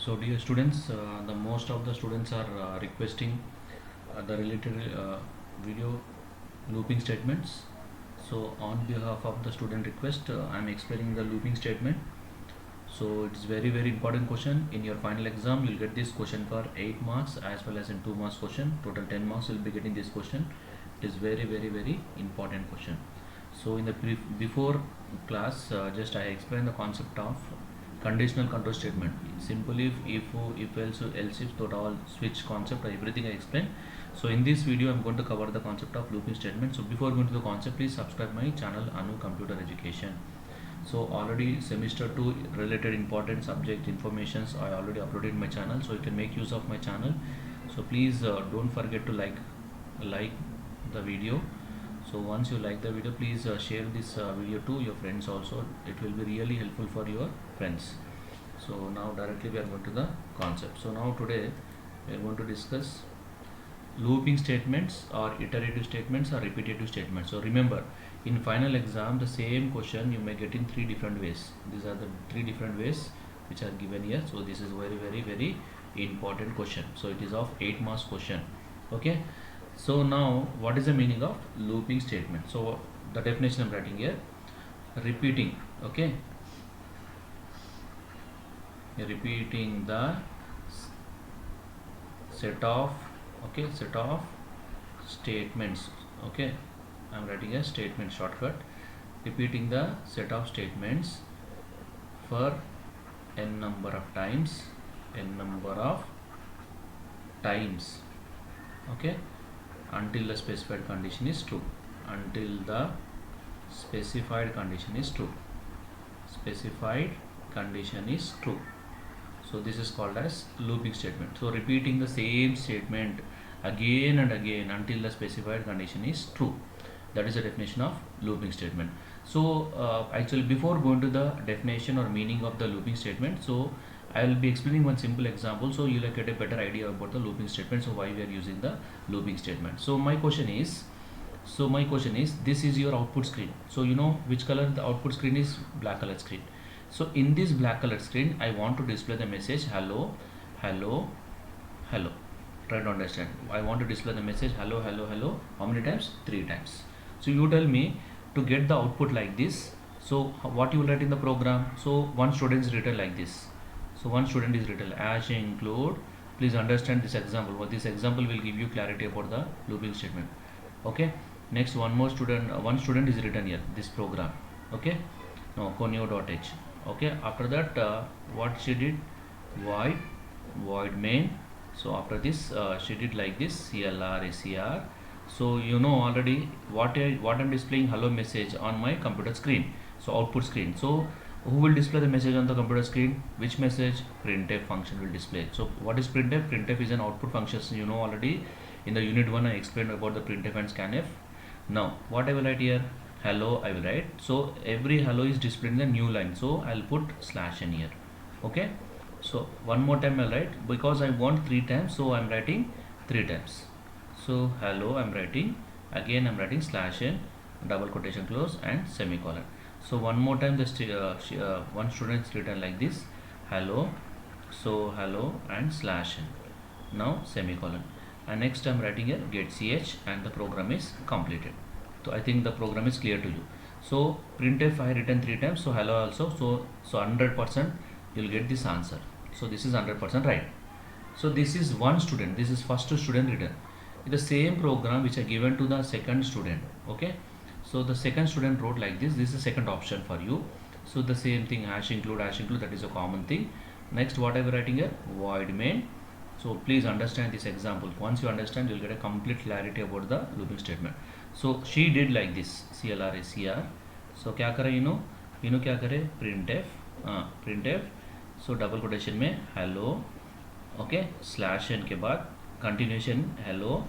So dear students, the most of the students are requesting the related video looping statements. So on behalf of the student request, I am explaining the looping statement. So it's very important question. In your final exam you'll get this question for 8 marks as well as in 2 marks question. Total 10 marks you'll be getting this question. It is very important question. So in the before class, just I explained the concept of conditional control statement. Simple if else if, total switch concept, everything I explained. So in this video I'm going to cover the concept of looping statement. So before going to the concept, please subscribe my channel Anu Computer Education. So already semester 2 related important subject informations I already uploaded in my channel, so you can make use of my channel. So please don't forget to like the video. So once you like the video, please share this video to your friends also. It will be really helpful for your friends. So now directly we are going to the concept. So now today we are going to discuss looping statements or iterative statements or repetitive statements. So remember, in final exam the same question you may get in 3 different ways. These are the 3 different ways which are given here. So this is very important question. So it is of 8 marks question. Okay, so now what is the meaning of looping statement? So the definition I'm writing here: repeating, okay, repeating the set of statements. Okay, I'm writing a statement shortcut. Repeating the set of statements for n number of times, okay, until the specified condition is true. Until the specified condition is true. So this is called as looping statement. So repeating the same statement again and again until the specified condition is true. That is the definition of looping statement. So actually before going to the definition or meaning of the looping statement, so I will be explaining one simple example, so you will get a better idea about the looping statement. So why we are using the looping statement. So my question is, this is your output screen. So you know which color the output screen is? Black color screen. So in this black color screen I want to display the message hello. Try to understand. I want to display the message hello. How many times? 3 times. So you tell me to get the output like this. So what you will write in the program? So one student is written like this. So one student is written as include. Please understand this example. What this example will give you clarity about the looping statement. Okay. Next, one student is written here. This program. Okay. No, conio.h. Okay. After that, what she did? Void main. So after this, she did like this CLR SCR. So you know already what I'm displaying hello message on my computer screen. So output screen. So who will display the message on the computer screen? Which message? Printf function will display. So what is printf? Printf is an output function. So you know already in the unit 1 I explained about the printf and scanf. Now what I will write here? Hello I will write. So every hello is displayed in the new line. So I'll put /n here. Okay. So one more time I'll write, because I want 3 times, so I'm writing 3 times. So hello I'm writing, again I'm writing /n, double quotation close and semicolon. So one more time one student is written like this hello. So hello and /n, now semicolon, and next I'm writing here get ch, and the program is completed. So I think the program is clear to you. So printf I written 3 times, so hello also. So 100% you'll get this answer. So this is 100% right. So this is one student, this is first student written. The same program which I given to the second student. Okay, so the second student wrote like this. This is the second option for you. So the same thing, #include, that is a common thing. Next, what I am writing here? Void main. So please understand this example. Once you understand, you'll get a complete clarity about the looping statement. So she did like this CLR SCR. So क्या करे क्या करे? printf. So double quotation में hello. Okay, /n के बाद continuation hello,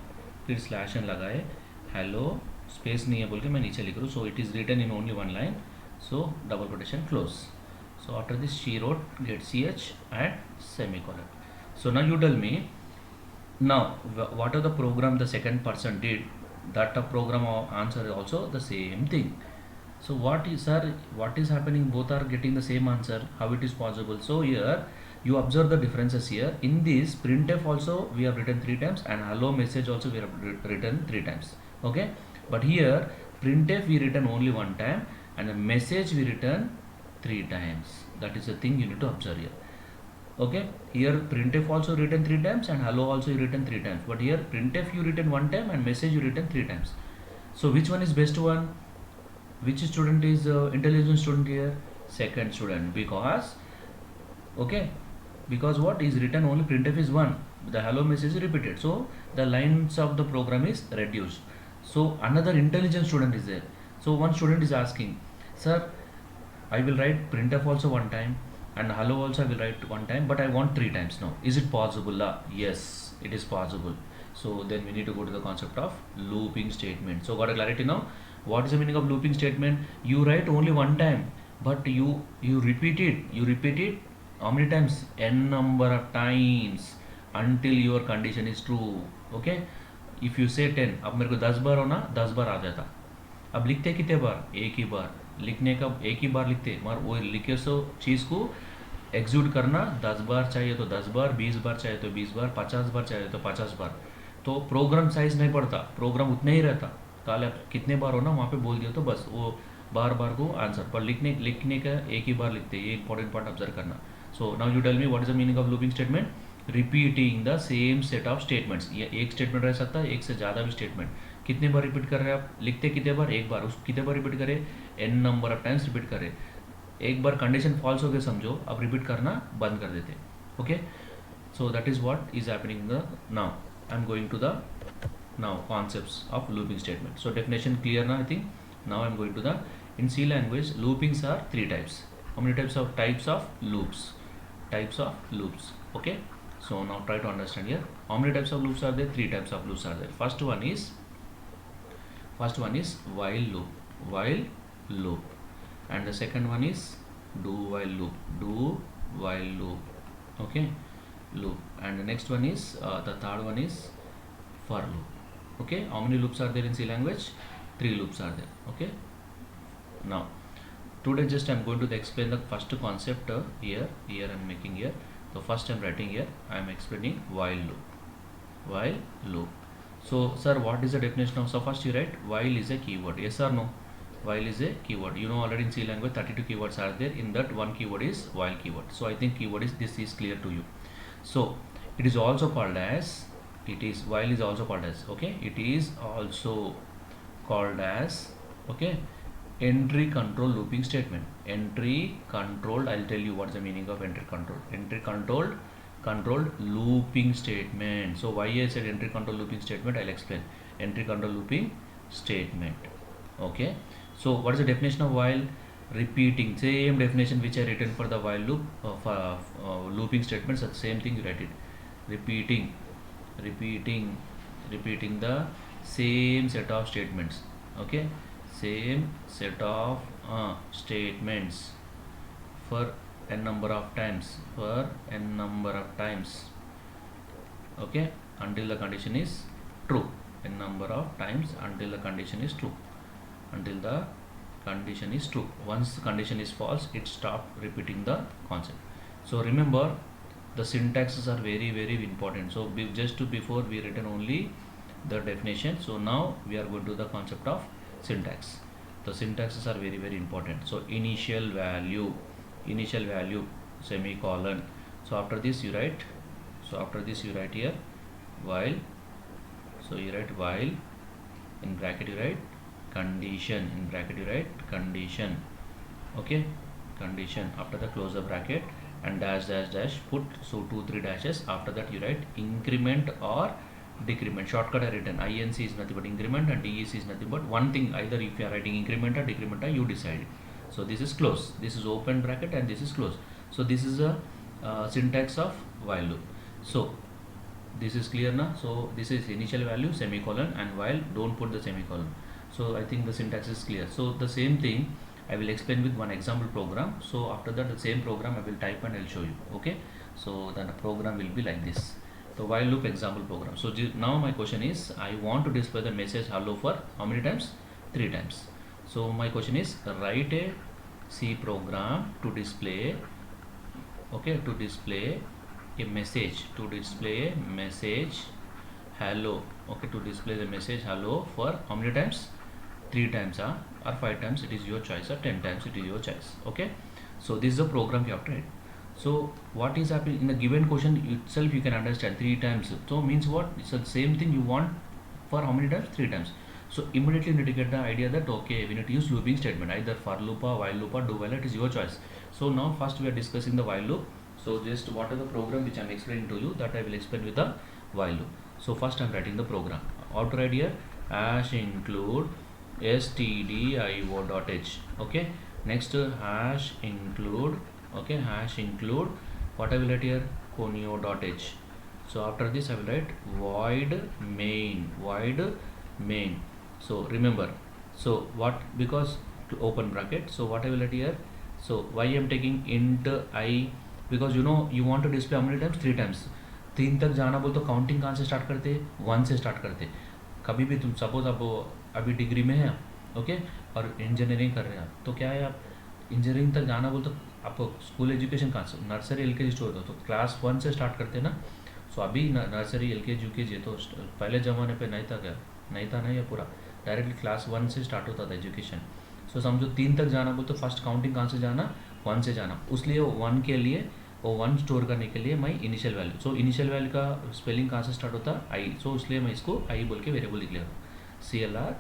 फिर /n लगाए hello, space नहीं है बोल के मैं नीचे लिख रहा हूँ. So it is written in only 1 line. So double quotation close. So after this she wrote get ch and semicolon. So now you tell me, now what are the program the second person did? That program answer is also the same thing. So what is happening? Both are getting the same answer. How it is possible? So here You observe the differences here. In this printf also we have written 3 times, and hello message also we have written 3 times. Okay, but here printf we written only 1 time, and the message we written 3 times. That is the thing you need to observe here. Okay, here printf also written 3 times and hello also you written 3 times, but here printf you written 1 time and message you written 3 times. So which one is best one? Which student is intelligent student here? Second student, because okay, because what is written only printf is 1, the hello message is repeated, so the lines of the program is reduced. So another intelligent student is there. So one student is asking, sir, I will write printf also 1 time and hello also I will write 1 time, but I want 3 times now. Is it possible? Yes, it is possible. So then we need to go to the concept of looping statement. So got a clarity now? What is the meaning of looping statement? You write only 1 time, but you repeat it how many times? N number of times until your condition is true. Okay, if you say 10, अब मेरे को 10 बार होना 10 बार आ जाता. अब लिखते कितने बार? एक ही बार. लिखने का एक ही बार लिखते, मगर वो लिखे सो चीज़ को एग्जीक्यूट करना 10 बार चाहिए तो 10 बार, 20 बार चाहिए तो 20 बार, 50 बार चाहिए तो 50 बार. तो प्रोग्राम साइज नहीं पड़ता, प्रोग्राम उतना ही रहता. काले कितने बार हो ना वहाँ पे बोल दिया तो बस वो बार बार को आंसर, पर लिखने का एक ही बार लिखते. ये इंपॉर्टेंट पॉइंट ऑब्जर्व करना. So now you tell me what is the meaning of looping statement? Repeating the same set of statements. ये एक स्टेटमेंट रह सकता है, एक से ज़्यादा भी स्टेटमेंट. कितने बार रिपीट कर रहे हैं आप? लिखते कितने बार? एक बार. उसको कितने बार रिपीट करें? n number of times repeat करें. एक बार कंडीशन फॉल्स हो गया समझो, अब रिपीट करना बंद कर देते. Okay, so that is what is happening the now. I am going to the now concepts of looping statement. So definition clear now I think. Now I am going to the, in C language loopings are 3 types. How many types of loops? Types of loops. Okay, so now try to understand here. How many types of loops are there? 3 types of loops are there. First one is while loop, and the second one is do while loop. Okay, loop. And the next one is the third one is for loop. Okay, how many loops are there in C language? 3 loops are there. Okay, now today just I am going to explain the first concept here I am making here. So first I am writing here, I am explaining while loop. So sir, what is the definition of? So first you write while is a keyword. Yes or no? While is a keyword. You know already in C language 32 keywords are there. In that one keyword is while keyword. So I think keyword is, this is clear to you. So it is also called as, while is also called as, okay, it is also called as, okay, entry control looping statement. Entry controlled, I'll tell you what's the meaning of entry controlled looping statement. So why I said entry control looping statement, I'll explain. Entry control looping statement. Okay, so what is the definition of while? Repeating, same definition which I written for the while loop looping statements. At the same thing you write it. Repeating the same set of statements. Okay, same set of statements for n number of times, okay, until the condition is true. N number of times until the condition is true. Once the condition is false, it stop repeating the concept. So remember, the syntaxes are very, very important. So before we written only the definition, so now we are going to the concept of syntax. The syntaxes are very, very important. So initial value semicolon. So after this you write here while. So you write while, in bracket you write condition, okay, condition. After the close the bracket and dash put, so 2-3 dashes. After that you write increment or decrement. Shortcut I written inc is nothing but increment and dec is nothing but one thing. Either if you are writing increment or decrement, you decide it. So this is close, this is open bracket, and this is close. So this is a syntax of while loop. So this is clear now. So this is initial value semicolon, and while don't put the semicolon. So I think the syntax is clear. So the same thing I will explain with one example program. So after that the same program I will type and I'll show you. Okay, so then the program will be like this. So while loop example program. So now my question is, I want to display the message hello for how many times? 3 times. So my question is, write a C program to display okay, to display a message hello, okay, to display the message hello for how many times? 3 times, or 5 times, it is your choice, or 10 times, it is your choice. Okay, so this is the program you have to write. So what is happening in the given question itself, you can understand 3 times, so means what? It's the same thing you want for how many times? 3 times. So immediately you need to get the idea that okay, we need to use looping statement, either for loop or while loop or do while, it is your choice. So now first we are discussing the while loop. So just what are the program which I am explaining to you, that I will explain with the while loop. So first I am writing the program. How to write here? Hash include stdio.h. okay, next hash include, okay, hash include, what I will write here? conio.h. So after this I will write void main. So remember, so what, because to open bracket, so what I will write here? So why I am taking int I? Because you know you want to display how many times? 3 times. 3 तक जाना बोल तो counting कहाँ से start करते? 1 से start करते. कभी भी तुम सपोज आप अभी डिग्री में है, ओके, और इंजीनियरिंग कर रहे हैं आप, तो क्या है, आप इंजीनियरिंग तक जाना बोल तो आप स्कूल एजुकेशन कहाँ से? नर्सरी LKG स्टोर तो क्लास 1 से स्टार्ट करते ना. सो अभी नर्सरी LKG UKG तो पहले ज़माने पे नहीं था क्या? नहीं था ना, ये पूरा डायरेक्टली क्लास 1 से स्टार्ट होता था एजुकेशन. सो समझो 3 तक जाना बोल तो फर्स्ट काउंटिंग कहाँ से जाना? 1 से जाना. उसलिए 1 के लिए, वो 1 स्टोर करने के लिए मैं initial value, so initial value का स्पेलिंग कहाँ से स्टार्ट होता है? आई. सो इसलिए मैं इसको आई बोल के वेरिएबल लिख लेता हूँ, CLR.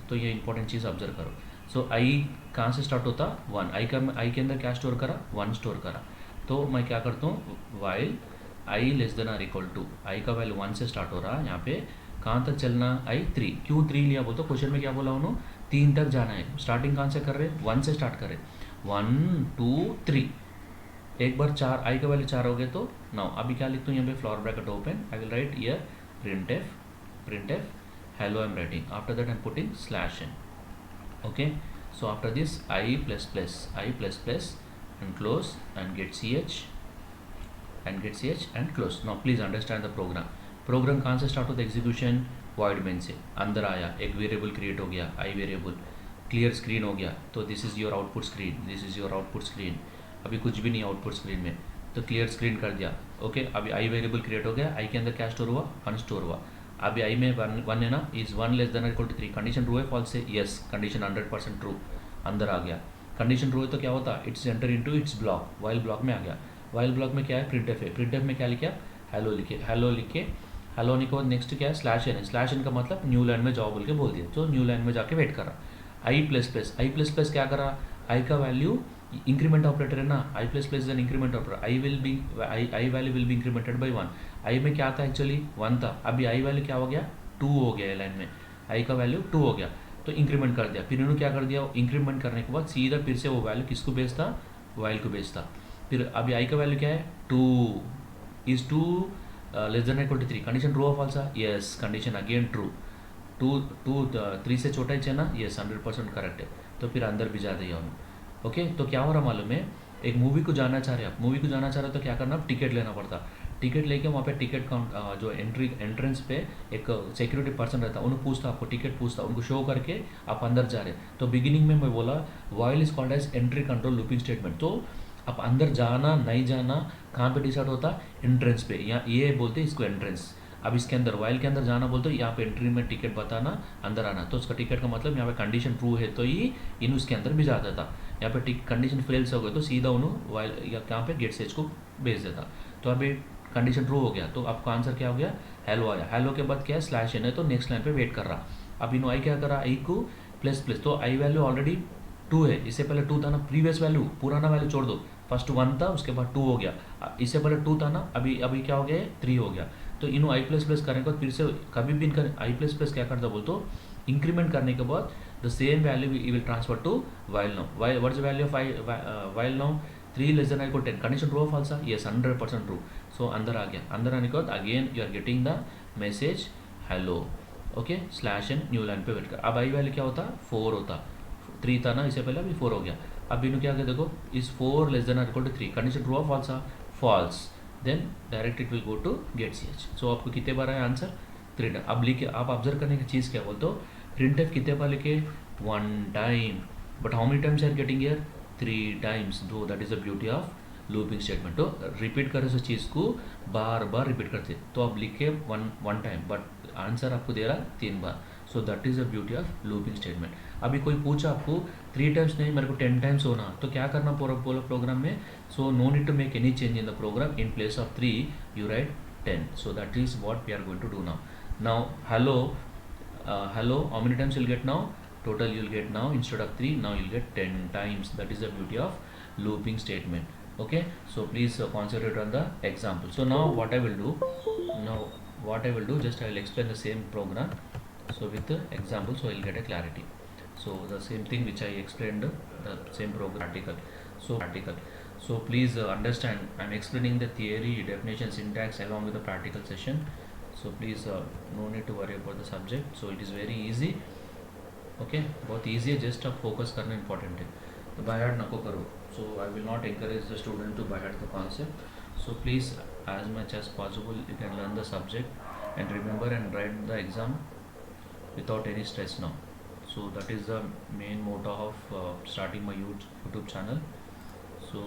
तो ये इंपॉर्टेंट चीज़ ऑब्जर्व करो. सो आई कहाँ से स्टार्ट होता? 1. आई के अंदर क्या स्टोर करा? 1 स्टोर करा. तो मैं क्या करता हूँ, while I less than or equal to, I का वैल्यू 1 से स्टार्ट हो रहा, यहाँ पे कहाँ तक चलना? आई 3. क्यों 3 लिया बोल तो क्वेश्चन में क्या बोला उन्होंने? 3 तक जाना है. स्टार्टिंग कहाँ से कर रहे? 1 से स्टार्ट कर रहे. 1 2 3, एक बार 4, आई का वैल्यू 4 हो गए तो नाउ अभी क्या लिखता हूँ यहाँ पे? Floor bracket open, I will write here printf hello. I'm writing, after that I'm putting /n. okay, so after this I plus plus and close and get ch and close. now please understand the program कहाँ से start होता है? Execution void main से अंदर आया, एक variable create हो गया, आई वेरिएबल, क्लियर स्क्रीन हो गया. तो this is your output screen, अभी कुछ भी नहीं आउटपुट स्क्रीन में, तो क्लियर स्क्रीन कर दिया. ओके, अभी आई वेरिएबल क्रिएट हो गया, आई के अंदर क्या स्टोर हुआ? 1 स्टोर हुआ. अभी आई में 1 है ना, is 1 less than equal to 3. Condition true है फॉल्स है? यस, कंडीशन 100% ट्रू, अंदर आ गया. कंडीशन ट्रू है तो क्या होता? It's enter into its block, while block में आ गया. वाइल ब्लॉक में क्या है? प्रिंटफ है. प्रिंटफ में क्या लिखा? हेलो लिखे. हेलो लिख के नेक्स्ट क्या है? /n का मतलब न्यू लाइन में जाओ बोल के बोल दिया. तो न्यू लाइन में जाके वेट कर रहा. आई प्लस प्लस क्या करा? आई का वैल्यू इंक्रीमेंट ऑपरेटर है ना, I plus plus is an increment operator. I value will be incremented by 1. I में क्या था? एक्चुअली 1 था, अभी आई वैल्यू क्या हो गया? 2 हो गया. लाइन में आई का वैल्यू 2 हो गया, तो इंक्रीमेंट कर दिया. फिर इन्होंने क्या कर दिया? इंक्रीमेंट करने के बाद सीधा फिर से वो वैल्यू किसको भेजता? वाइल को भेजता. फिर अभी आई का वैल्यू क्या है? 2 is 2 less than equal to 3. Condition true और false? Yes, condition again true. 3 से छोटा ही ना? यस, 100% करेक्ट है. तो फिर अंदर भिजा दिया उन्होंने. ओके, तो क्या हो रहा मालूम है? एक मूवी को जाना चाह रहे हैं आप, तो क्या करना? टिकट लेना पड़ता. टिकट लेके वहाँ पे टिकट काउंट जो एंट्रेंस पे एक सिक्योरिटी पर्सन रहता, उन्हें पूछता, आपको टिकट पूछता, उनको शो करके आप अंदर जा रहे हैं. तो बिगिनिंग में मैं बोला while is called as entry control looping statement. तो आप अंदर जाना नहीं जाना कहाँ पे डिसाइड होता? एंट्रेंस पे. यहाँ ये बोलते इसको एंट्रेंस. अब इसके अंदर वाइल के अंदर जाना बोलते यहाँ पे एंट्री में टिकट बताना, अंदर आना. तो उसका टिकट का मतलब यहाँ पे कंडीशन ट्रू है तो ही इन उसके अंदर भी जाता था. यहाँ पे कंडीशन फेल्स हो गए तो सीधा उन्होंने वाइल या कहाँ पे गेट सेज को भेज देता. तो अभी कंडीशन ट्रू हो गया तो आपका आंसर क्या हो गया? हेलो आया. हेलो के बाद क्या है? /n है, तो नेक्स्ट लाइन पे वेट कर रहा. अब इन्होंने आई क्या करा? आई को प्लस प्लस, तो आई वैल्यू ऑलरेडी 2 है, इससे पहले 2 था ना, प्रीवियस वैल्यू पुराना वैल्यू छोड़ दो. फर्स्ट 1 था, उसके बाद 2 हो गया. इससे पहले 2 था ना, अभी क्या हो गया? 3 हो गया. तो इन्हों आई प्लस प्लस करने के बाद फिर से कभी भी इनका आई प्लस प्लस क्या करता बोल तो इंक्रीमेंट करने के बाद the same value you will transfer to while now. What is the value of while now? 3 less than equal 10. Condition true और फॉल्स? Yes, 100% true. सो अंदर आ गया. अंदर आने के बाद again you are getting the message hello. Okay, /n new line पे wait कर. अब आई वैल्यू क्या होता? 4 होता. 3 था ना इससे पहले, अभी 4 हो गया. अब इन्होंने क्या किया देखो, is 4 less than equal to 3. Condition true और false? False. Then direct it will go to get ch. So आपको कितने बार आया आंसर? 3. अब लिखे आप ऑब्जर्व करने की चीज़ क्या बोलते हो? printf कितने बार लिखे? 1 time. But how many times are getting here? 3 times. दो that is the beauty of looping statement तो रिपीट करे उस चीज़ को बार बार रिपीट करते, तो आप लिखे वन टाइम बट आंसर आपको दे रहा 3 बार. So that is the beauty of looping statement. अभी कोई पूछा आपको 3 टाइम्स नहीं मेरे को 10 टाइम्स होना, तो क्या करना पूरा प्रोग्राम में. So no need to make any change in the program. In place of 3 you write 10. So that is what we are going to do now. Now hello, how many times you'll get now? Total you'll get now instead of 3, now you'll get 10 times. That is the beauty of looping statement. Okay, so please concentrate on the example. So now what I will do, just I will explain the same program, so with the example, so you'll get a clarity. So the same thing which I explained, the same program article. So please understand, I'm explaining the theory, definition, syntax along with the practical session. So please no need to worry about the subject. So it is very easy. Okay, बहुत easy है, just आप focus करना important है. तो by heart नको करो. So I will not encourage the student to by heart the concept. So please as much as possible you can learn the subject and remember and write the exam without any stress now. So that is the main motto of starting my YouTube channel. So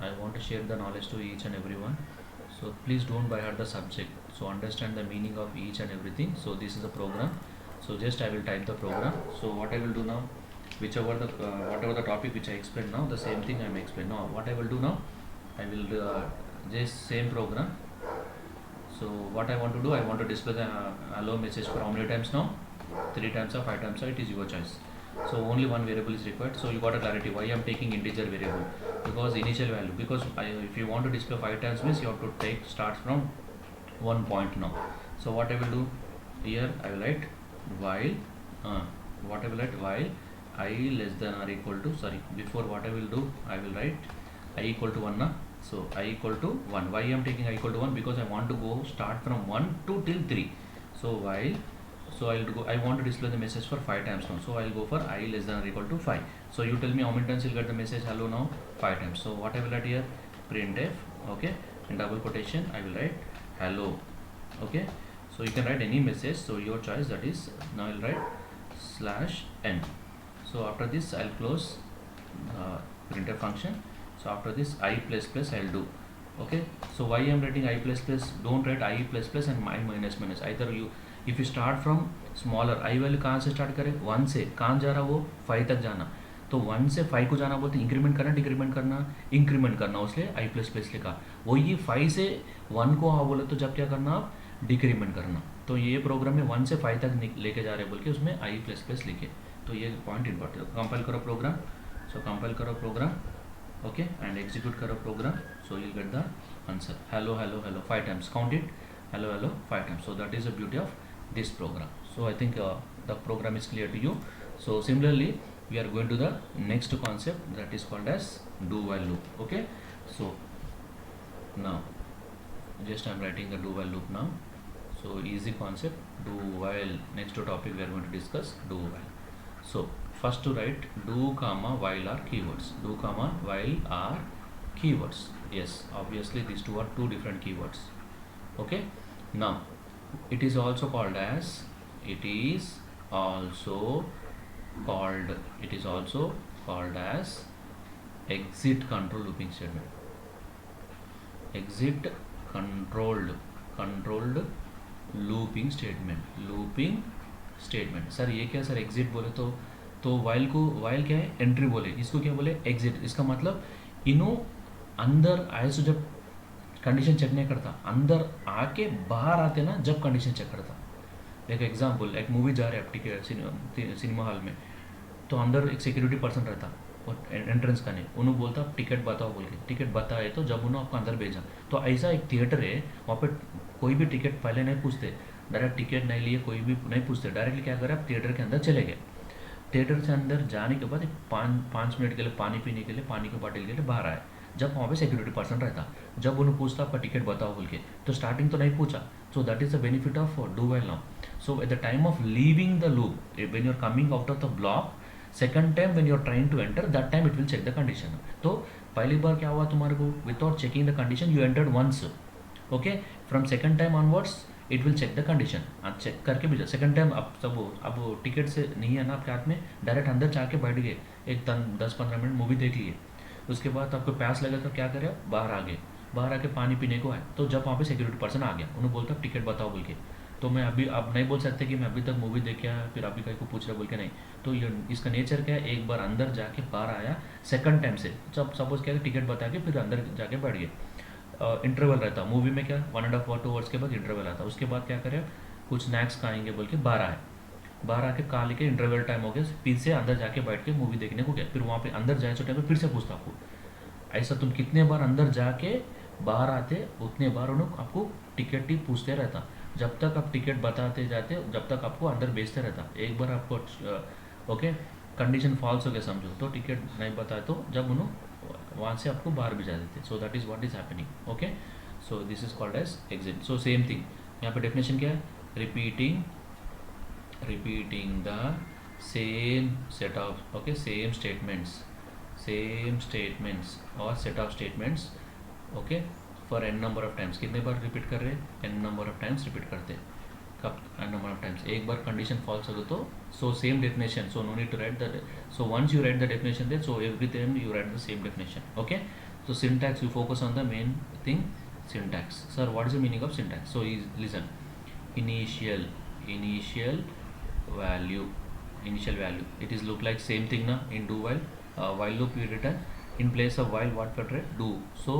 I want to share the knowledge to each and everyone. So please don't by heart the subject. So understand the meaning of each and everything. So this is the program. So just I will type the program. So what I will do now, whatever the topic which I explained now, the same thing I am explaining now. What I will do now, I will just same program. So what I want to do, I want to display the hello message for how many times now? 3 times or 5 times, it is your choice. So only one variable is required. So you got a clarity why I am taking integer variable, because initial value, because if you want to display 5 times means you have to start from 1 point now. So what I will do here, I will write while I less than or equal to, before what I will do, I will write I equal to 1 na. So I equal to 1. Why I am taking I equal to 1? Because I want to go start from 1 to till 3. So while, so I want to display the message for 5 times now. So I'll go for I less than or equal to 5. So you tell me how many times you'll get the message hello now? 5 times. So what I will write here, printf, okay, in double quotation I will write hello. Okay, so you can write any message, so your choice. That is, now I'll write /n. So after this I'll close printf function. So after this I plus plus I'll do. Okay, so why I'm writing I plus plus, don't write I plus plus and I minus minus. Either you, if you start from smaller, I value कहाँ से start करें, 1 से, कहाँ जा रहा वो 5 तक जाना, तो 1 से 5 को जाना बोलते इंक्रीमेंट करना, डिक्रीमेंट करना, इंक्रीमेंट करना, उसलिए आई प्लस प्लस लिखा. वही 5 से 1 को हाँ बोले तो जब क्या करना आप डिक्रीमेंट करना. तो ये प्रोग्राम में 1 से 5 तक लेके जा रहे बोल के उसमें आई प्लस प्लस लिखे. तो ये पॉइंट इंपॉर्टेंट. कंपाइल करो प्रोग्राम. सो कंपाइल करो प्रोग्राम, ओके, एंड एग्जीक्यूट करो program. So you get the answer hello hello hello 5 times. Count it, hello hello 5 times. So that is the beauty of this program. So I think the program is clear to you. So similarly we are going to the next concept, that is called as do while loop. Okay, so now just I am writing the do while loop now. So easy concept, do while. Next topic we are going to discuss do while. So first to write do comma while are keywords. Do comma while are keywords. Yes, obviously these two are two different keywords. Okay, now it is also called as exit control looping statement. Exit controlled looping statement. Sir ये क्या sir, exit बोले तो while क्या है, entry बोले, इसको क्या बोले, एग्जिट. इसका मतलब इनो अंदर आए तो जब कंडीशन चेक नहीं करता, अंदर आके बाहर आते ना जब कंडीशन चेक करता. एक एग्जांपल, एक मूवी जा रहे हैं आप टिकट सिनेमा हॉल में, तो अंदर एक सिक्योरिटी पर्सन रहता और एंट्रेंस का नहीं, उन्होंने बोलता आप टिकट बताओ बोल के, टिकट बताए तो जब उन्होंने आपको अंदर भेजा. तो ऐसा एक थिएटर है, वहाँ पे कोई भी टिकट पहले नहीं पूछते, डायरेक्ट टिकट नहीं लिए, कोई भी नहीं पूछते, डायरेक्टली क्या करें आप थिएटर के अंदर चले गए. थिएटर से अंदर जाने के बाद 5 मिनट के लिए पानी पीने के लिए, पानी के बॉटल के लिए बाहर आए. जब वहाँ पे सिक्योरिटी पर्सन रहता, जब उन्हें पूछता आपका टिकट बताओ बोल के, तो स्टार्टिंग तो नहीं पूछा. So that is the benefit of do while now. So at the time of leaving the loop, when you are coming out of the block, second time when you are trying to enter, that time it will check the condition. तो पहली बार क्या हुआ तुम्हारे को, without checking the condition you entered once. Okay, from second time onwards it will check the condition. Check करके भी second time अब टिकट से नहीं है ना आपके हाथ में, डायरेक्ट अंदर जाके बैठ गए, एक 10-15 मिनट मूवी देख लिए, उसके बाद आपको प्यास लगा तो क्या करे आप, बाहर आ गए, बाहर आके पानी पीने को आए, तो जब वहाँ पे सिक्योरिटी पर्सन आ गया, उन्होंने बोलता टिकट बताओ बोल के, तो मैं अभी अब नहीं बोल सकते कि मैं अभी तक मूवी देख के आया फिर अभी कहीं को पूछ रहा बोल के, नहीं। तो ये इसका नेचर क्या है, एक बार अंदर जाके बाहर आया सेकंड टाइम से, जब सपोज क्या है टिकट बता के फिर अंदर जाके बैठ गए, इंटरवल रहता मूवी में, क्या 1.5 और 2 आवर्स के बाद इंटरवल आता, उसके बाद क्या करें कुछ स्नैक्स खाएंगे बोल के बाहर आए, बाहर आके खा लेके इंटरवल टाइम हो गया, फिर से अंदर जाके बैठ के मूवी देखने को गया, फिर वहाँ पे अंदर जाए तो टाइम पे फिर से पूछता आपको, ऐसा तुम कितने बार अंदर जाके बाहर आते उतने बार उन्होंने आपको टिकट ही पूछते रहता, जब तक आप टिकट बताते जाते जब तक आपको अंदर बेचते रहता। एक बार आपको ओके कंडीशन फॉल्स हो गया समझो, तो टिकट नहीं बताए तो जब उन्होंने वहाँ से आपको बाहर भेजा देते, so that is what is happening. Okay, so this is called as exit. So same thing यहाँ पे डेफिनेशन क्या है, repeating the same set of same statements or set of statements okay for n number of times। कितने बार repeat कर रहे हैं, n number of times repeat करते हैं, कब n number of times, एक बार कंडीशन फॉल्स हो तो so same definition, so no need to write that, so once you write the definition there, so every time you write the same definition। okay, so syntax, you focus on the main thing, syntax। sir what is the meaning of syntax? So listen, initial value, it is look like same thing na in do while loop you written in place of while what we write do, so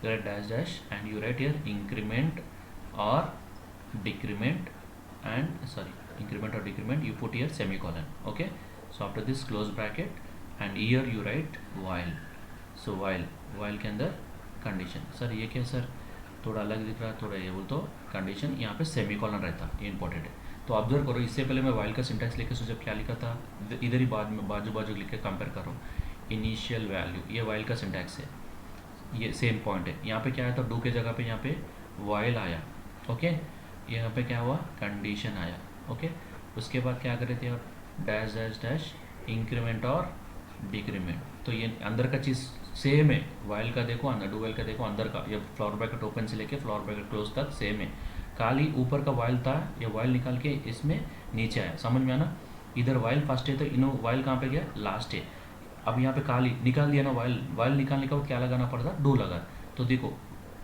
you write dash dash and you write here increment or decrement and increment or decrement, you put here semicolon। okay, so after this close bracket and here you write while, so while के अंदर condition. Sir ये क्या sir थोड़ा अलग दिख रहा है, थोड़ा ये बोल तो कंडीशन यहाँ पे सेमीकॉलन रहता, ये इंपॉर्टेंट है। तो ऑब्जर्व करो, इससे पहले मैं वाइल का सिंटैक्स लेके सोचा क्या लिखा था, इधर ही बाद में बाजू बाजू लिख के कंपेयर करो, इनिशियल वैल्यू ये वाइल का सिंटैक्स है, ये सेम पॉइंट है। यहाँ पे क्या आया था, डू के जगह पे यहाँ पे वाइल आया, ओके, यहाँ पे क्या हुआ कंडीशन आया, ओके। उसके बाद क्या करे थे आप, डैश डैश डैश इंक्रीमेंट और डिक्रीमेंट, तो ये अंदर का चीज़ सेम है, वाइल का देखो अंदर, डू वाइल का देखो अंदर का, ये फ्लोर ब्रैकेट ओपन से लेके फ्लोर ब्रैकेट क्लोज तक सेम है, खाली ऊपर का वाइल था, ये वाइल निकाल के इसमें नीचे आया, समझ में आना। इधर वाइल फर्स्ट है तो इनो वाइल कहाँ पे गया, लास्ट है। अब यहाँ पे खाली निकाल दिया ना वाइल निकालने के बाद क्या लगाना पड़ता, डू लगा। तो देखो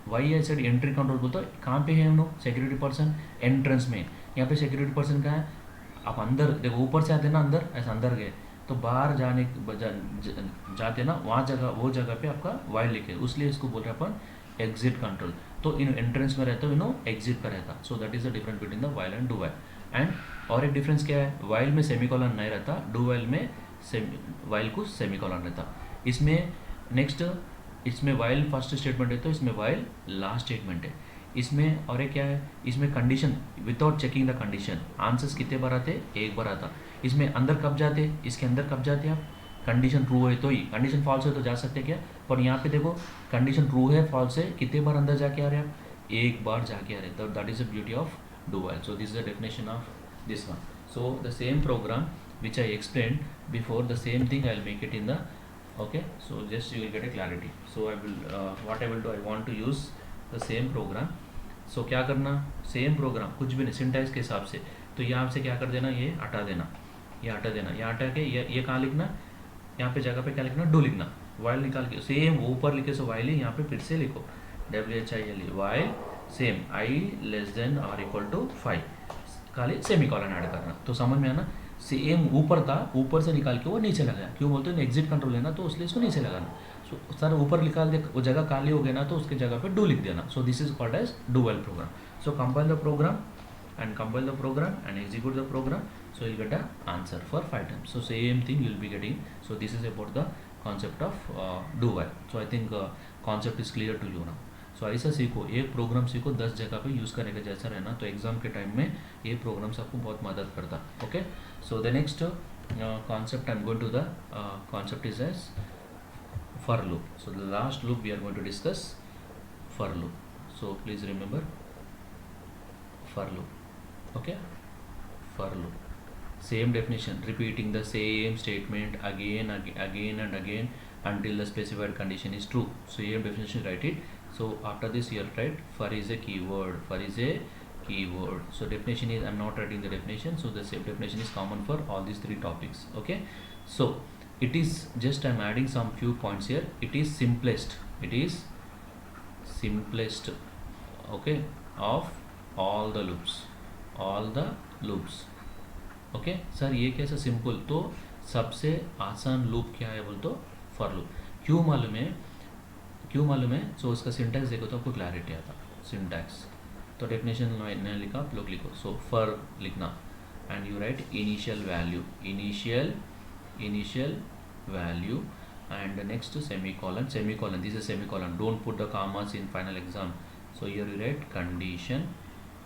वाई आई साइड एंट्री कंट्रोल बोलता है, कहाँ पे है हम लोग, सिक्योरिटी पर्सन एंट्रेंस में, यहाँ पे सिक्योरिटी पर्सन कहाँ है, आप अंदर देखो, ऊपर से आते ना अंदर, ऐसा अंदर गए तो बाहर जाने जाते ना वहाँ जगह, वो जगह पे आपका वाइल लिखे, उसलिए इसको बोल रहे हैं अपन एग्जिट कंट्रोल। तो इन एंट्रेंस में रहता है, इनो एग्जिट पर रहता, सो that is the difference between the while and do while. And और एक डिफरेंस क्या है, वाइल में सेमीकोलन नहीं रहता, डू वाइल में वाइल को सेमीकोलन रहता। इसमें नेक्स्ट, इसमें वाइल फर्स्ट स्टेटमेंट है तो इसमें वाइल लास्ट स्टेटमेंट है। इसमें और एक क्या है, इसमें condition without checking the condition, answers कितने बार आते, एक बार आता। इसमें अंदर कब जाते, इसके अंदर कब जाते आप, कंडीशन ट्रू है तो ही, कंडीशन फॉल्स है तो जा सकते क्या, पर यहाँ पे देखो कंडीशन ट्रू है फॉल्स है, कितने बार अंदर जाके आ रहे आप, एक बार जाके आ रहे, तो that is the beauty of do while. So this is the definition of this one. So the same programme which I explained before, the same thing I will make it in the, okay, so just you will get a clarity। so I will what I will do, I want to use the same program। so क्या करना, same programme कुछ भी नहीं, syntax के हिसाब से, तो यहाँ से क्या कर देना, ये हटा देना, ये हटा देना, ये हटा के ये कहाँ लिखना, यहाँ पे जगह पे क्या लिखना, डू लिखना, वाइल निकाल के सेम ऊपर लिखे, सो वाइल ही यहाँ पे फिर से लिखो, WHILE while same I less then और इक्वल टू 5, खाली सेमीकोलन ऐड करना, तो समझ में आना। सेम ऊपर था, ऊपर से निकाल के वो नीचे लगाया, क्यों बोलते हैं एग्जिट कंट्रोल है ना, तो इसलिए इसको नीचे लगाना। सो सर ऊपर निकाल दे, वो जगह खाली हो गया ना, तो उसके जगह पे डू लिख देना। So this is called as do while program. So compile the program and execute the program, so you'll get an answer for 5 times। so same thing you'll be getting। so this is about the concept of do while। so I think concept is clear to you now। so ऐसा सीखो, एक programme सीखो 10 जगह पे use करने का जैसा रहना, तो एग्जाम के टाइम में ये प्रोग्राम्स आपको बहुत मदद करता। Okay, so the next concept I'm going to the concept is as for loop। so the last loop we are going to discuss for loop। so please remember for loop। okay, for loop same definition, repeating the same statement again and again until the specified condition is true। so here definition write it। so after this here write for is a keyword, for is a keyword। so definition is, I'm not writing the definition, so the same definition is common for all these 3 topics। okay, so it is just I'm adding some few points here. It is simplest, it is simplest, okay, of all the loops, all the loops. Okay sir ये कैसा simple, तो सबसे आसान loop क्या है बोल तो for loop. क्यों मालूम है, क्यों मालूम है? सो इसका सिंटैक्स देखो तो आपको क्लैरिटी आता। सिंटैक्स तो डेफिनेशन मैंने लिखा, आप लोग लिखो। सो फॉर लिखना and you right initial value, initial value and next to semicolon, this is semicolon, don't put the commas in final exam. So here you write condition,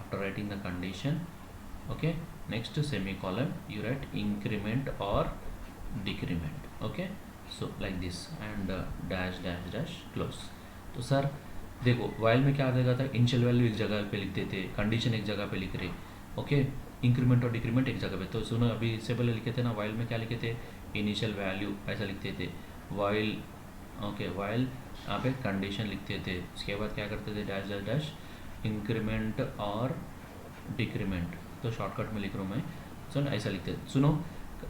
after writing the condition, okay, next to semicolon you write increment or decrement, okay, so like this and dash dash dash close। तो sir देखो while में क्या आ जाएगा था, initial value एक जगह पे लिखते थे, कंडीशन एक जगह पे लिख रहे, ओके, इंक्रीमेंट और डिक्रीमेंट एक जगह पे। तो सुनो अभी इससे पहले लिखे थे ना, while में क्या लिखे थे, इनिशियल वैल्यू ऐसा लिखते थे, वाइल, ओके, वाइल यहाँ पे कंडीशन लिखते थे, उसके बाद क्या करते थे, डैश डैश डैश इंक्रीमेंट और डिक्रीमेंट। तो शॉर्टकट में लिख रहा हूँ मैं, सुन ऐसा लिखते थे। सुनो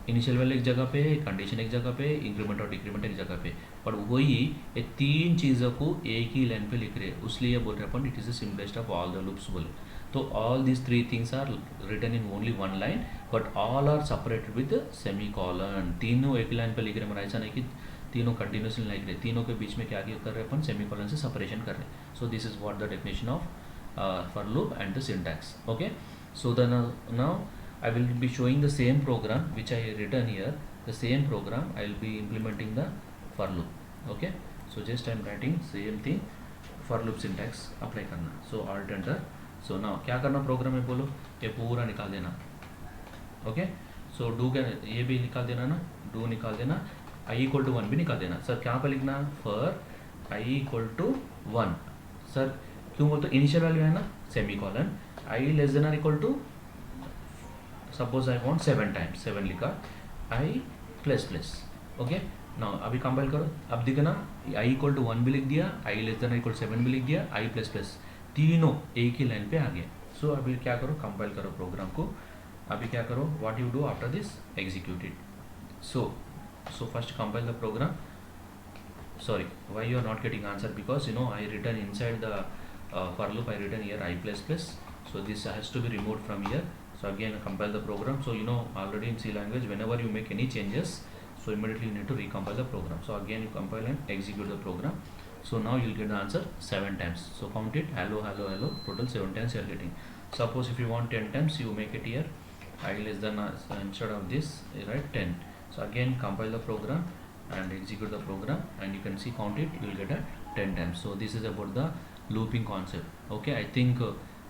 इनिशियल वैल्यू एक जगह पे, कंडीशन एक जगह पे, इंक्रीमेंट और डिक्रीमेंट एक जगह पे, पर वही ये तीन चीज़ों को एक ही लाइन पे लिख रहे, उसलिए बोल रहे अपन it is the simplest of all the loops बोले। तो all these three things are written in only one line, but all are separated with semicolon. तीनों एक लाइन पे लिख रहे, मतलब ऐसा नहीं कि तीनों कंटिन्यूसली लाइक रहे, तीनों के बीच में क्या कर रहे हैं अपन, सेमीकोलन से सेपरेशन कर रहे हैं। सो this is what the definition of for loop and the syntax, okay. So the now I will be showing the same program which I written here, the same program I will be implementing the for loop, okay। So just I am writing same thing, for loop syntax apply करना। So alt enter। So now क्या करना programme में बोलो, ये पूरा निकाल देना, okay. So do क्या, ये भी निकाल देना ना, डू निकाल देना, i इक्वल टू 1 भी निकाल देना। सर क्या पे लिखना, for i equal to 1। Sir क्यों बोलते, इनिशियल वैल्यू है ना, semicolon, i less than or equal to, suppose I want 7 times, 7 लिखा, i plus plus, okay. Now अभी कंपाइल करो, अब दिखना i इक्वल टू 1 भी लिख दिया, i लेस देन इक्वल 7 भी लिख दिया, i प्लस प्लस, तीनों एक ही लाइन पे आ गए। सो अभी क्या करो, कंपाइल करो प्रोग्राम को। अभी क्या करो, what you do after this, execute it. So first compile the program. Sorry, why you are not getting answer, because you know I written inside the for loop, I written here I plus plus, so this has to be removed from here. So again compile the program. So you know already in C language, whenever you make any changes, so immediately you need to recompile the program. So again you compile and execute the program. So now you'll get the answer 7 times. So count it, hello hello hello, total 7 times you are getting. Suppose if you want 10 times, you make it here I less than instead of this you write 10. So again compile the program and execute the program, and you can see count it, you will get a 10 times. So this is about the looping concept, okay। I think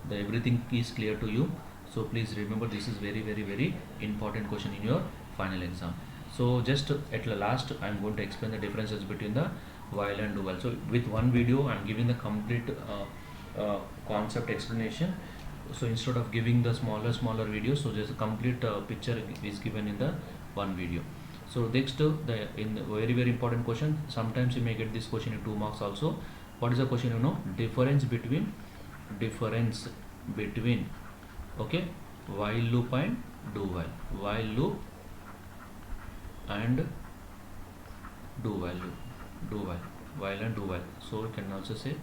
the everything is clear to you. So please remember, this is very very very important question in your final exam. So just at the last I am going to explain the differences between the while and do while. So with one video I am giving the complete concept explanation. So instead of giving the smaller videos, so just a complete picture is given in the one video. So next the in the very very important question, sometimes you may get this question in 2 marks also. What is the question, you know, difference between okay, while loop and do while, while loop and do while loop, do while and do while. So you can also say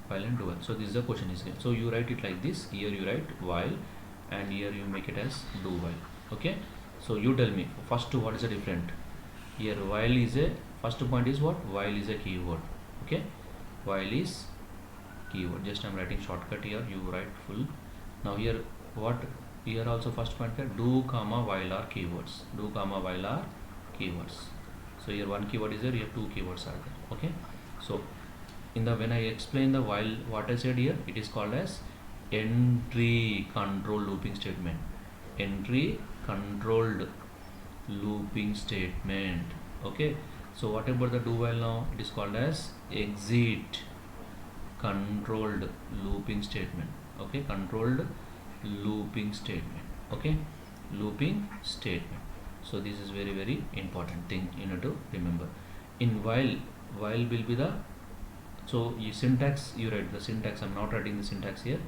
while and do while. So this is the question is here. So you write it like this, here you write while and here you make it as do while, okay। So you tell me first what is the different here. While is a, first point is what, while is a keyword, okay, while is keyword, just I'm writing shortcut here, you write full. Now here what, here also first point है, do comma while are keywords, do comma while are keywords. So here one keyword is there, here 2 keywords are there, okay। So in the, when I explain the while, what I said here, it is called as entry control looping statement, entry controlled looping statement, okay। So what about the do while now, it is called as exit controlled looping statement, okay, controlled looping statement, okay, looping statement. So this is very very important thing you need to remember. In while will be the, so you syntax, you write the syntax, I'm not writing the syntax here,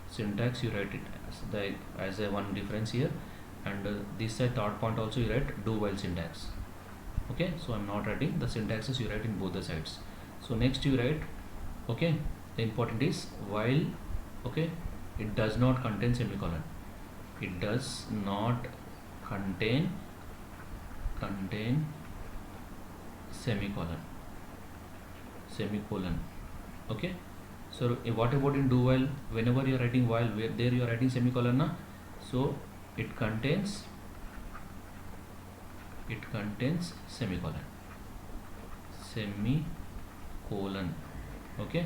syntax you write it as the, as a one difference here, and this side third point also you write do while syntax, Okay, so I'm not writing the syntaxes, you write in both the sides. So next you write, okay, the important is while, okay, it does not contain semicolon, it does not contain semicolon, okay. So what about in do while? Whenever you are writing while, where there you are writing semicolon na, so it contains semicolon, okay.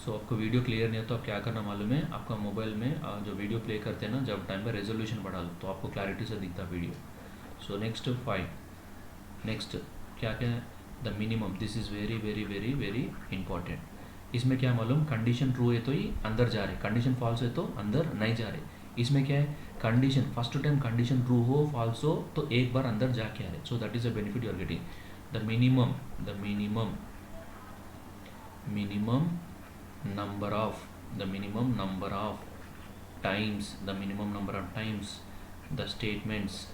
So आपको video clear नहीं है तो आप क्या करना मालूम है, आपका मोबाइल में जो वीडियो प्ले करते हैं ना, जब टाइम पे रेजोल्यूशन बढ़ा लो तो आपको क्लैरिटी से दिखता वीडियो. सो नेक्स्ट 5, नेक्स्ट क्या क्या है, the minimum. This is very very very very important. इसमें क्या मालूम, कंडीशन ट्रू है तो ही अंदर जा रहे, कंडीशन फॉल्स है तो अंदर नहीं जा रहे. इसमें क्या है, condition first time condition true हो फॉल्स हो तो एक बार अंदर जाके आ रहे. So that is a benefit you are getting. The minimum number of times, the statements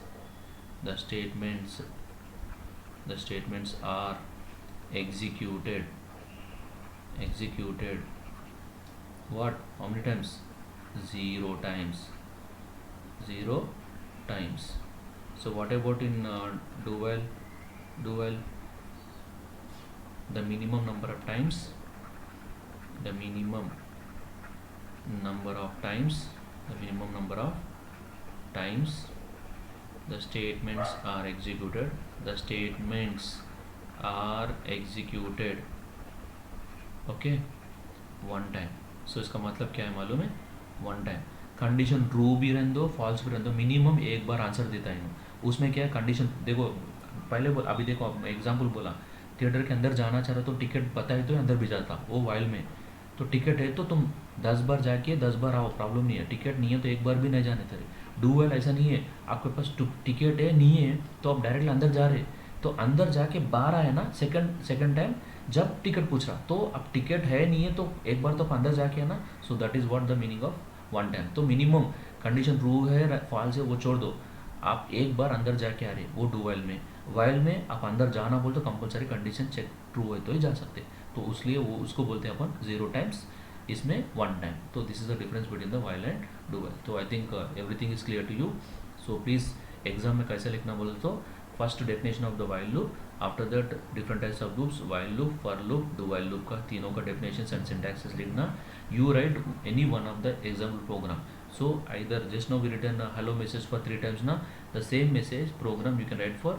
are executed. What, how many times? 0 times. So what about in do while? The minimum number of times the statements are executed. Okay, one time. So इसका मतलब क्या है मालूम है, one time. Condition true भी रहने दो false भी रहने दो, मिनिमम एक बार आंसर देता है. उसमें क्या है, कंडीशन देखो पहले अभी देखो एग्जाम्पल बोला, थिएटर के अंदर जाना चाह रहे तो टिकट बताए तो अंदर भी जाता. वो वाइल में तो टिकट है तो तुम 10 बार जाके 10 बार आओ, प्रॉब्लम नहीं है. टिकट नहीं है तो एक बार भी नहीं जाने तेरे. डू वेल ऐसा नहीं है, आपके पास टिकट है नहीं है तो आप डायरेक्टली अंदर जा रहे, तो अंदर जाके बाहर आए ना सेकंड टाइम जब टिकट पूछ रहा, तो अब टिकट है नहीं है तो एक बार तो आप अंदर जाके है ना. सो that is what the meaning of one time. तो मिनिमम कंडीशन ट्रू है फॉल्स है वो छोड़ दो, आप एक बार अंदर जाके आ रहे, वो डू वाइल में आप अंदर जाना बोल तो कंपलसरी कंडीशन चेक ट्रू है तो ही जा सकते. तो इसलिए वो उसको बोलते हैं अपन 0 टाइम्स, इसमें 1 टाइम. तो this is the difference between the while and do while. तो I think everything is clear to you. So please exam में कैसे लिखना बोले तो first definition of the while loop, after that different types of loops, while loop, for loop, do while loop का तीनों का definition and syntaxes लिखना. You write any one of the example program. So either just now we written a hello message for 3 times na, the same message program you can write for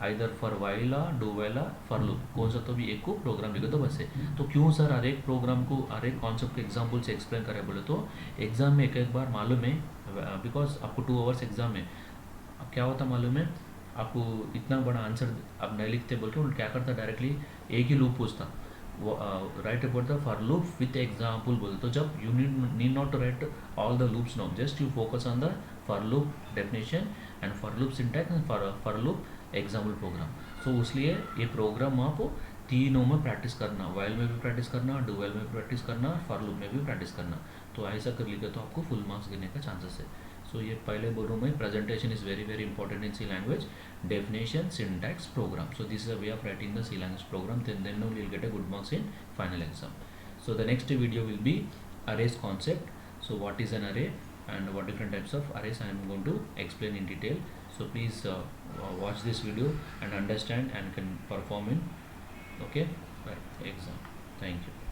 either for while do while for loop, कौन सा तो भी एक को programme लिखो तो बस है. तो क्यों सर हर एक प्रोग्राम को हर एक कॉन्सेप्ट के एग्जाम्पल से एक्सप्लेन करें बोले तो एग्जाम में एक बार मालूम है, बिकॉज आपको 2 आवर्स एग्जाम है. अब क्या होता मालूम है, आपको इतना बड़ा आंसर आप नहीं लिखते बोल के उन्हें क्या करता, डायरेक्टली एक ही लूप पूछता, write about the for loop with example बोले तो जब you need not to write all the loops now, just you focus on the for loop definition and for loop syntax and for loop example program. So उसलिए ये programme आप तीनों में practice करना, while में भी प्रैक्टिस करना, do while में भी प्रैक्टिस करना, फॉर लूप में भी प्रैक्टिस करना. तो ऐसा कर लिखे तो आपको फुल मार्क्स गिरने का चांसेस है. सो ये पहले बोल रहा हूँ मैं, presentation is very very important in C language, definition, syntax, program. So this is a way of writing the C language program, then only you'll get a good marks in final exam. So the next video will be arrays concept. So what is an array and what different types of arrays I am going to explain in detail. So please watch this video and understand and can perform in, okay, right, exam. Thank you.